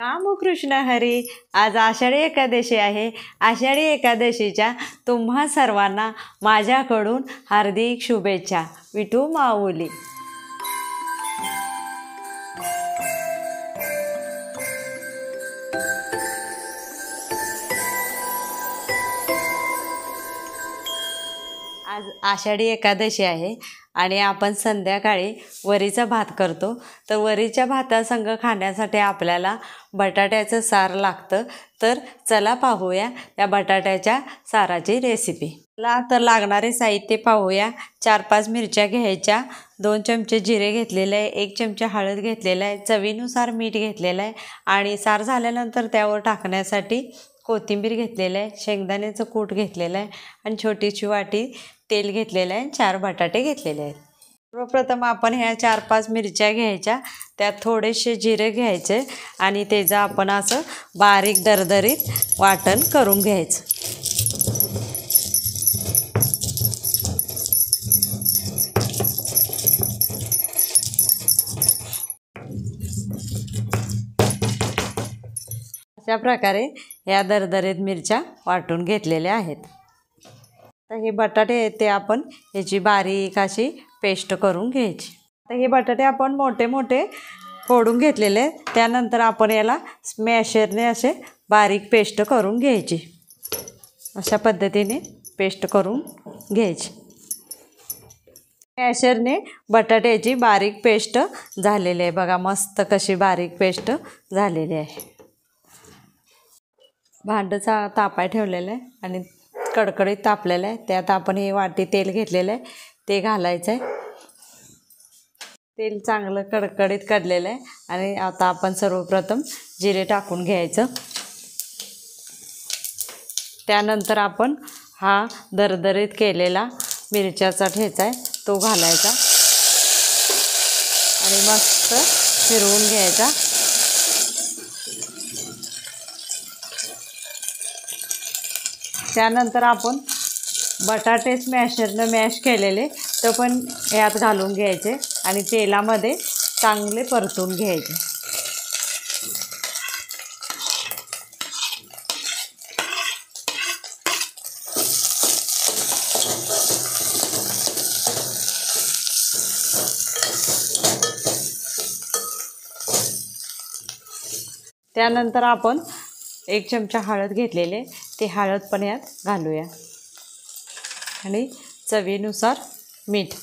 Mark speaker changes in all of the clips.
Speaker 1: रामकृष्ण हरी. आज आषाढी एकादशी आहे. आषाढी एकादशीच्या तुम्हा सर्वांना माझ्याकडून हार्दिक शुभेच्छा. विठू माऊली. आज आषाढी एकादशी आहे आणि आपण संध्याकाळी वरीचा भात करतो. तर वरीच्या भातासंग खाण्यासाठी आपल्याला बटाट्याचं सार लागतं. तर चला पाहूया त्या बटाट्याच्या साराची रेसिपी. तर लागणारे साहित्य पाहूया. 4-5 मिरच्या घ्यायच्या, 2 चमचे जिरे घेतलेले आहे, 1 चमचा हळद घेतलेला आहे, चवीनुसार मीठ घेतलेलं आहे आणि सार झाल्यानंतर त्यावर टाकण्यासाठी कोथिंबीर घेतलेलं आहे, शेंगदाण्याचं कूट घेतलेलं आहे आणि छोटीशी वाटी तेल घेतलेलं आहे, 4 बटाटे घेतलेले आहेत. सर्वप्रथम आपण ह्या 4-5 मिरच्या घ्यायच्या, त्यात थोडेसे जिरे घ्यायचे आणि त्याचं आपण असं बारीक दरदरीत वाटण करून घ्यायचं. अशा प्रकारे या दरदरीत मिरच्या वाटून घेतलेल्या आहेत. तर हे बटाटे आहेत ते आपण ह्याची बारीक अशी पेस्ट करून घ्यायची. तर हे बटाटे आपण मोठे मोठे फोडून घेतलेले आहेत. त्यानंतर आपण याला स्मॅशरने असे बारीक पेस्ट करून घ्यायची. अशा पद्धतीने पेस्ट करून घ्यायची. स्मॅशरने बटाट्याची बारीक पेस्ट झालेली आहे. बघा मस्त कशी बारीक पेस्ट झालेली आहे. भांडं तापाय ठेवलेलं आहे आणि कडकडीत तापलेलं आहे. त्यात आपण हे वाटी तेल घेतलेलं आहे ते घालायचं आहे. तेल चांगलं कडकडीत काढलेलं आहे आणि आता आपण सर्वप्रथम जिरे टाकून घ्यायचं. त्यानंतर आपण हा दरदरीत केलेला मिरच्याचा ठेचा आहे तो घालायचा आणि मस्त फिरवून घ्यायचा. त्यानंतर आपण बटाटे स्मॅशरनं मॅश केलेले ते पण यात घालून घ्यायचे आणि तेलामध्ये चांगले परतून घ्यायचे. त्यानंतर आपण 1 चमचा हळद घेतलेले ते हळद पण यात घालूया आणि चवीनुसार मीठ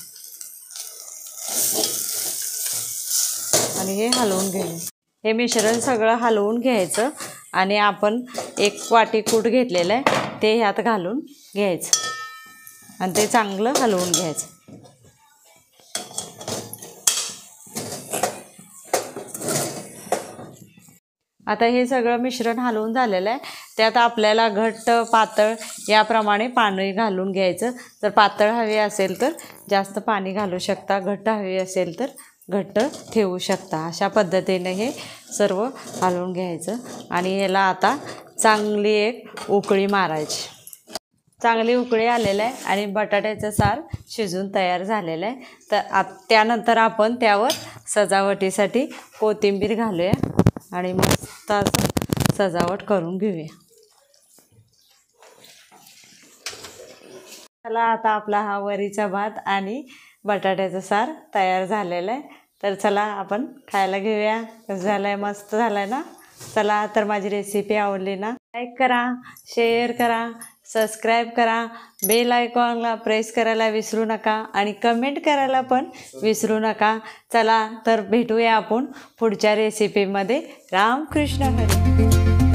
Speaker 1: आणि हे हलवून घेऊ. हे मिश्रण सगळं हलवून घ्यायचं आणि आपण 1 वाटी कूट घेतलेलं आहे ते ह्यात घालून घ्यायचं आणि ते चांगलं हलवून घ्यायचं. आता हे सगळं मिश्रण हलवून झालेलं आहे. त्यात आपल्याला घट्ट पातळ याप्रमाणे पाणी घालून घ्यायचं. जर पातळ हवे असेल तर जास्त पाणी घालू शकता, घट्ट हवे असेल तर घट्ट ठेवू शकता. अशा पद्धतीने हे सर्व हलवून घ्यायचं आणि याला आता चांगली एक उकळी मारायची. चांगली उकळी आलेलं आहे आणि बटाट्याचं सार शिजून तयार झालेलं आहे. तर त्यानंतर आपण त्यावर सजावटीसाठी कोथिंबीर घालूया आणि मस्त असं सजावट करून घेऊया. चला आता आपला हा वरीचा भात आणि बटाट्याचा सार तयार झालेला आहे. तर चला आपण खायला घेऊया. कसं झालं आहे? मस्त झालं आहे ना? चला तर माझी रेसिपी आवडली ना, लाईक करा, शेअर करा, सबस्क्राईब करा, बेल आयकॉनला प्रेस करायला विसरू नका आणि कमेंट करायला पण विसरू नका. चला तर भेटूया आपण पुढच्या रेसिपीमध्ये. रामकृष्ण हरी.